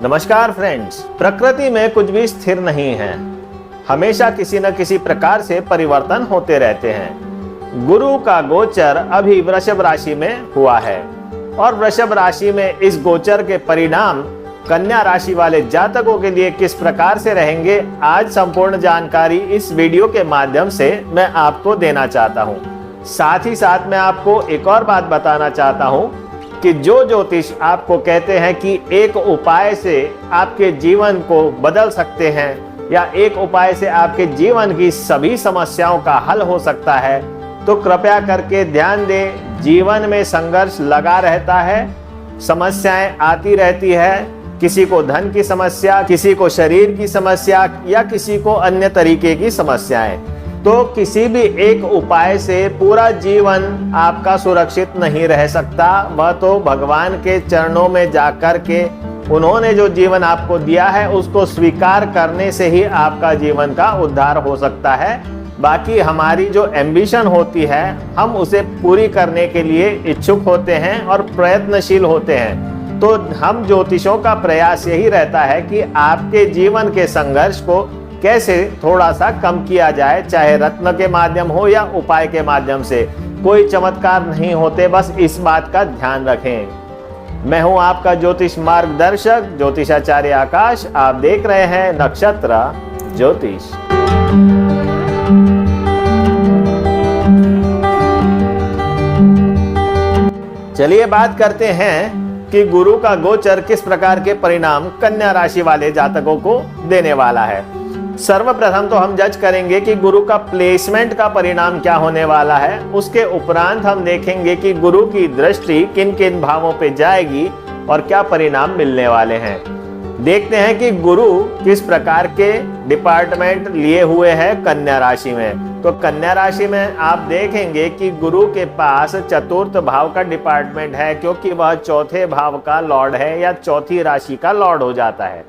नमस्कार फ्रेंड्स, प्रकृति में कुछ भी स्थिर नहीं है। हमेशा किसी न किसी प्रकार से परिवर्तन होते रहते हैं। गुरु का गोचर अभी वृषभ राशि में हुआ है और वृषभ राशि में इस गोचर के परिणाम कन्या राशि वाले जातकों के लिए किस प्रकार से रहेंगे, आज संपूर्ण जानकारी इस वीडियो के माध्यम से मैं आपको देना चाहता हूं। साथ ही साथ मैं आपको एक और बात बताना चाहता हूं कि जो ज्योतिष आपको कहते हैं कि एक उपाय से आपके जीवन को बदल सकते हैं या एक उपाय से आपके जीवन की सभी समस्याओं का हल हो सकता है, तो कृपया करके ध्यान दें। जीवन में संघर्ष लगा रहता है, समस्याएं आती रहती है। किसी को धन की समस्या, किसी को शरीर की समस्या या किसी को अन्य तरीके की समस्याएं। तो किसी भी एक उपाय से पूरा जीवन आपका सुरक्षित नहीं रह सकता। वह तो भगवान के चरणों में जाकर के उन्होंने जो जीवन आपको दिया है उसको स्वीकार करने से ही आपका जीवन का उद्धार हो सकता है। बाकी हमारी जो एम्बिशन होती है, हम उसे पूरी करने के लिए इच्छुक होते हैं और प्रयत्नशील होते हैं। तो हम ज्योतिषों का प्रयास यही रहता है कि आपके जीवन के संघर्ष को कैसे थोड़ा सा कम किया जाए, चाहे रत्न के माध्यम हो या उपाय के माध्यम से। कोई चमत्कार नहीं होते, बस इस बात का ध्यान रखें। मैं हूं आपका ज्योतिष मार्गदर्शक ज्योतिषाचार्य आकाश। आप देख रहे हैं नक्षत्र ज्योतिष। चलिए बात करते हैं कि गुरु का गोचर किस प्रकार के परिणाम कन्या राशि वाले जातकों को देने वाला है। सर्वप्रथम तो हम जज करेंगे कि गुरु का प्लेसमेंट का परिणाम क्या होने वाला है। उसके उपरांत हम देखेंगे कि गुरु की दृष्टि किन किन भावों पे जाएगी और क्या परिणाम मिलने वाले हैं। देखते हैं कि गुरु किस प्रकार के डिपार्टमेंट लिए हुए हैं कन्या राशि में। तो कन्या राशि में आप देखेंगे कि गुरु के पास चतुर्थ भाव का डिपार्टमेंट है, क्योंकि वह चौथे भाव का लॉर्ड है या चौथी राशि का लॉर्ड हो जाता है।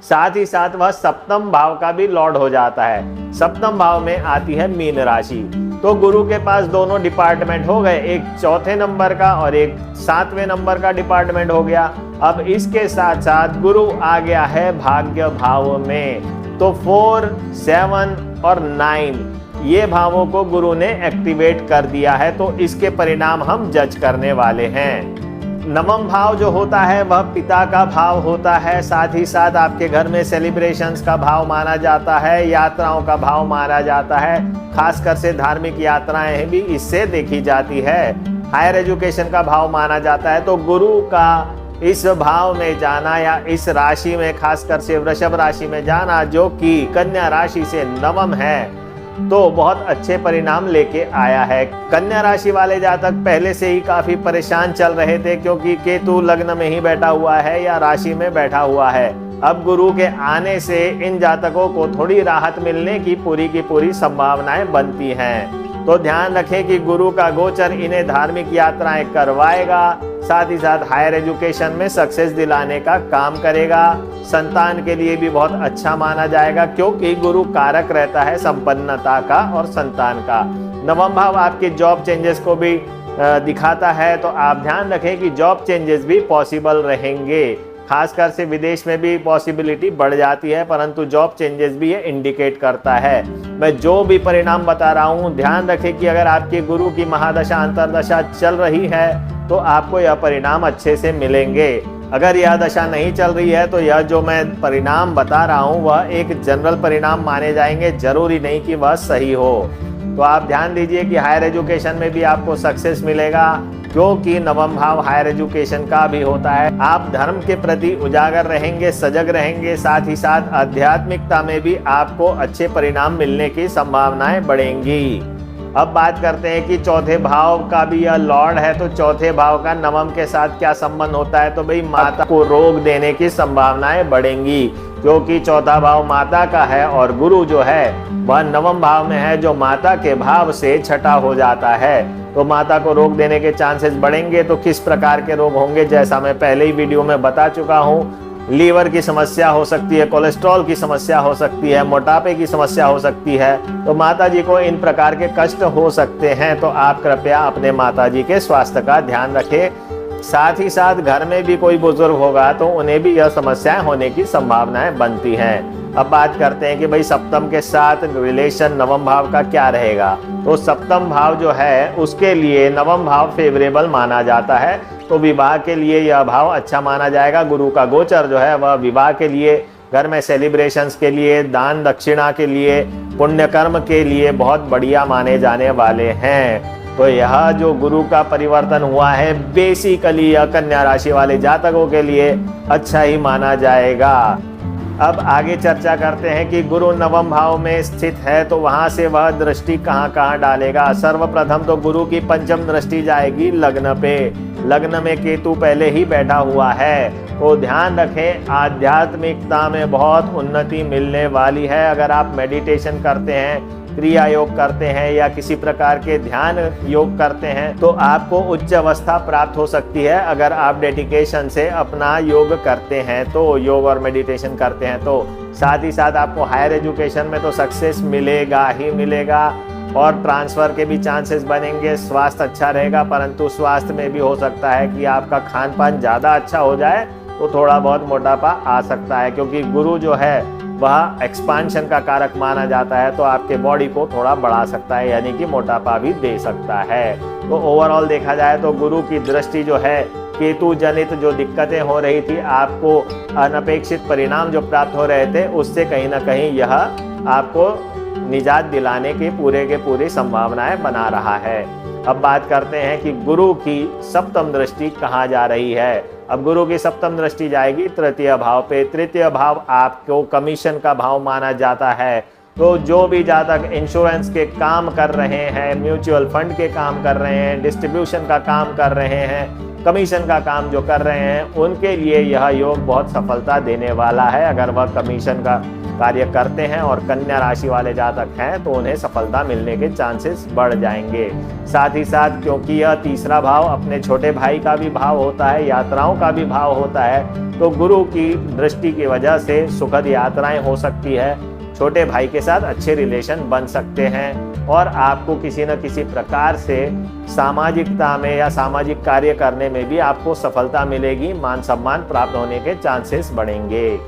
साथ ही साथ वह सप्तम भाव का भी लॉर्ड हो जाता है। सप्तम भाव में आती है मीन राशि। तो गुरु के पास दोनों डिपार्टमेंट हो गए, एक चौथे नंबर का और एक 7वें नंबर का डिपार्टमेंट हो गया। अब इसके साथ साथ गुरु आ गया है भाग्य भाव में। तो 4, 7 और 9 ये भावों को गुरु ने एक्टिवेट कर दिया है। तो इसके परिणाम हम जज करने वाले हैं। नवम भाव जो होता है वह पिता का भाव होता है। साथ ही साथ आपके घर में सेलिब्रेशंस का भाव माना जाता है, यात्राओं का भाव माना जाता है। खासकर से धार्मिक यात्राएं भी इससे देखी जाती है। हायर एजुकेशन का भाव माना जाता है। तो गुरु का इस भाव में जाना या इस राशि में, खासकर से वृषभ राशि में जाना, जो कि कन्या राशि से नवम है, तो बहुत अच्छे परिणाम लेके आया है। कन्या राशि वाले जातक पहले से ही काफी परेशान चल रहे थे, क्योंकि केतु लग्न में ही बैठा हुआ है या राशि में बैठा हुआ है। अब गुरु के आने से इन जातकों को थोड़ी राहत मिलने की पूरी संभावनाएं बनती हैं। तो ध्यान रखें कि गुरु का गोचर इन्हें धार्मिक यात्राएं करवाएगा, साथ ही साथ हायर एजुकेशन में सक्सेस दिलाने का काम करेगा। संतान के लिए भी बहुत अच्छा माना जाएगा, क्योंकि गुरु कारक रहता है संपन्नता का और संतान का। नवम भाव आपके जॉब चेंजेस को भी दिखाता है। तो आप ध्यान रखें कि जॉब चेंजेस भी पॉसिबल रहेंगे। खासकर से विदेश में भी पॉसिबिलिटी बढ़ जाती है, परंतु जॉब चेंजेस भी ये इंडिकेट करता है। मैं जो भी परिणाम बता रहा हूँ, ध्यान रखें कि अगर आपके गुरु की महादशा अंतरदशा चल रही है तो आपको यह परिणाम अच्छे से मिलेंगे। अगर यह दशा नहीं चल रही है तो यह जो मैं परिणाम बता रहा हूँ वह एक जनरल परिणाम माने जाएंगे, जरूरी नहीं कि वह सही हो। तो आप ध्यान दीजिए कि हायर एजुकेशन में भी आपको सक्सेस मिलेगा, क्योंकि नवम भाव हायर एजुकेशन का भी होता है। आप धर्म के प्रति उजागर रहेंगे, सजग रहेंगे। साथ ही साथ आध्यात्मिकता में भी आपको अच्छे परिणाम मिलने की संभावनाएं बढ़ेंगी। अब बात करते हैं कि चौथे भाव का भी यह लॉर्ड है, तो चौथे भाव का नवम के साथ क्या संबंध होता है। तो भाई माता को रोग देने की संभावनाएं बढ़ेंगी, क्योंकि चौथा भाव माता का है और गुरु जो है वह नवम भाव में है, जो माता के भाव से छठा हो जाता है। तो माता को रोग देने के चांसेस बढ़ेंगे। तो किस प्रकार के रोग होंगे, जैसा मैं पहले ही वीडियो में बता चुका हूँ। लीवर की समस्या हो सकती है, कोलेस्ट्रॉल की समस्या हो सकती है, मोटापे की समस्या हो सकती है। तो माता जी को इन प्रकार के कष्ट हो सकते हैं। तो आप कृपया अपने माता जी के स्वास्थ्य का ध्यान रखें। साथ ही साथ घर में भी कोई बुजुर्ग होगा तो उन्हें भी यह समस्याएं होने की संभावनाएं बनती हैं। अब बात करते हैं कि भाई सप्तम के साथ रिलेशन नवम भाव का क्या रहेगा। तो सप्तम भाव जो है उसके लिए नवम भाव फेवरेबल माना जाता है, तो विवाह के लिए यह भाव अच्छा माना जाएगा। गुरु का गोचर जो है वह विवाह के लिए, घर में सेलिब्रेशंस के लिए, दान दक्षिणा के लिए, पुण्य कर्म के लिए बहुत बढ़िया माने जाने वाले हैं। तो यह जो गुरु का परिवर्तन हुआ है बेसिकली यह कन्या राशि वाले जातकों के लिए अच्छा ही माना जाएगा। अब आगे चर्चा करते हैं कि गुरु नवम भाव में स्थित है तो वहां से वह दृष्टि कहां कहां डालेगा। सर्वप्रथम तो गुरु की पंचम दृष्टि जाएगी लग्न पे। लग्न में केतु पहले ही बैठा हुआ है, तो ध्यान रखें आध्यात्मिकता में बहुत उन्नति मिलने वाली है। अगर आप मेडिटेशन करते हैं, क्रिया योग करते हैं या किसी प्रकार के ध्यान योग करते हैं तो आपको उच्च अवस्था प्राप्त हो सकती है। अगर आप डेडिकेशन से अपना योग करते हैं तो, योग और मेडिटेशन करते हैं तो, साथ ही साथ आपको हायर एजुकेशन में तो सक्सेस मिलेगा ही मिलेगा और ट्रांसफ़र के भी चांसेस बनेंगे। स्वास्थ्य अच्छा रहेगा, परंतु स्वास्थ्य में भी हो सकता है कि आपका खान पान ज़्यादा अच्छा हो जाए तो थोड़ा बहुत मोटापा आ सकता है, क्योंकि गुरु जो है वह एक्सपांशन का कारक माना जाता है, तो आपके बॉडी को थोड़ा बढ़ा सकता है, यानी कि मोटापा भी दे सकता है। तो ओवरऑल देखा जाए तो गुरु की दृष्टि जो है, केतु जनित जो दिक्कतें हो रही थी, आपको अनपेक्षित परिणाम जो प्राप्त हो रहे थे, उससे कहीं ना कहीं यह आपको निजात दिलाने की पूरे के पूरी संभावनाएं बना रहा है। अब बात करते हैं कि गुरु की सप्तम दृष्टि कहाँ जा रही है। अब गुरु की सप्तम दृष्टि जाएगी तृतीय भाव पे। तृतीय भाव आपको कमीशन का भाव माना जाता है, तो जो भी जातक इंश्योरेंस के काम कर रहे हैं, म्यूचुअल फंड के काम कर रहे हैं, डिस्ट्रीब्यूशन का काम कर रहे हैं, कमीशन का काम जो कर रहे हैं, उनके लिए यह योग बहुत सफलता देने वाला है। अगर वह कमीशन का कार्य करते हैं और कन्या राशि वाले जातक हैं तो उन्हें सफलता मिलने के चांसेस बढ़ जाएंगे। साथ ही साथ क्योंकि यह तीसरा भाव अपने छोटे भाई का भी भाव होता है, यात्राओं का भी भाव होता है, तो गुरु की दृष्टि की वजह से सुखद यात्राएं हो सकती है, छोटे भाई के साथ अच्छे रिलेशन बन सकते हैं और आपको किसी न किसी प्रकार से सामाजिकता में या सामाजिक कार्य करने में भी आपको सफलता मिलेगी, मान सम्मान प्राप्त होने के चांसेस बढ़ेंगे।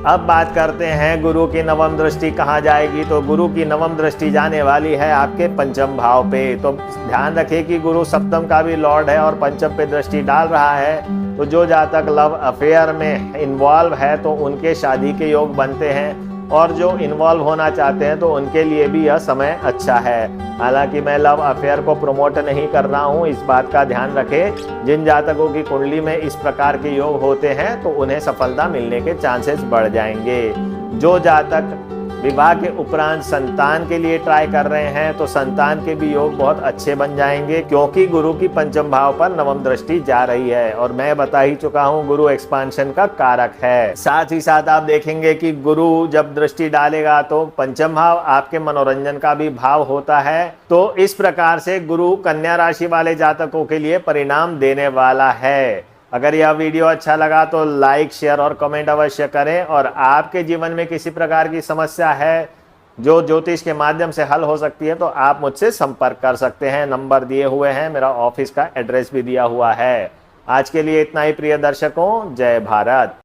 अब बात करते हैं गुरु की नवम दृष्टि कहाँ जाएगी। तो गुरु की नवम दृष्टि जाने वाली है आपके पंचम भाव पे। तो ध्यान रखें कि गुरु सप्तम का भी लॉर्ड है और पंचम पे दृष्टि डाल रहा है, तो जो जातक लव अफेयर में इन्वॉल्व है तो उनके शादी के योग बनते हैं, और जो इन्वॉल्व होना चाहते हैं तो उनके लिए भी यह समय अच्छा है। हालांकि मैं लव अफेयर को प्रमोट नहीं कर रहा हूँ, इस बात का ध्यान रखें। जिन जातकों की कुंडली में इस प्रकार के योग होते हैं तो उन्हें सफलता मिलने के चांसेस बढ़ जाएंगे। जो जातक विवाह के उपरांत संतान के लिए ट्राई कर रहे हैं तो संतान के भी योग बहुत अच्छे बन जाएंगे, क्योंकि गुरु की पंचम भाव पर नवम दृष्टि जा रही है और मैं बता ही चुका हूं गुरु एक्सपांशन का कारक है। साथ ही साथ आप देखेंगे कि गुरु जब दृष्टि डालेगा तो पंचम भाव आपके मनोरंजन का भी भाव होता है। तो इस प्रकार से गुरु कन्या राशि वाले जातकों के लिए परिणाम देने वाला है। अगर यह वीडियो अच्छा लगा तो लाइक, शेयर और कमेंट अवश्य करें, और आपके जीवन में किसी प्रकार की समस्या है जो ज्योतिष के माध्यम से हल हो सकती है तो आप मुझसे संपर्क कर सकते हैं। नंबर दिए हुए हैं, मेरा ऑफिस का एड्रेस भी दिया हुआ है। आज के लिए इतना ही प्रिय दर्शकों, जय भारत।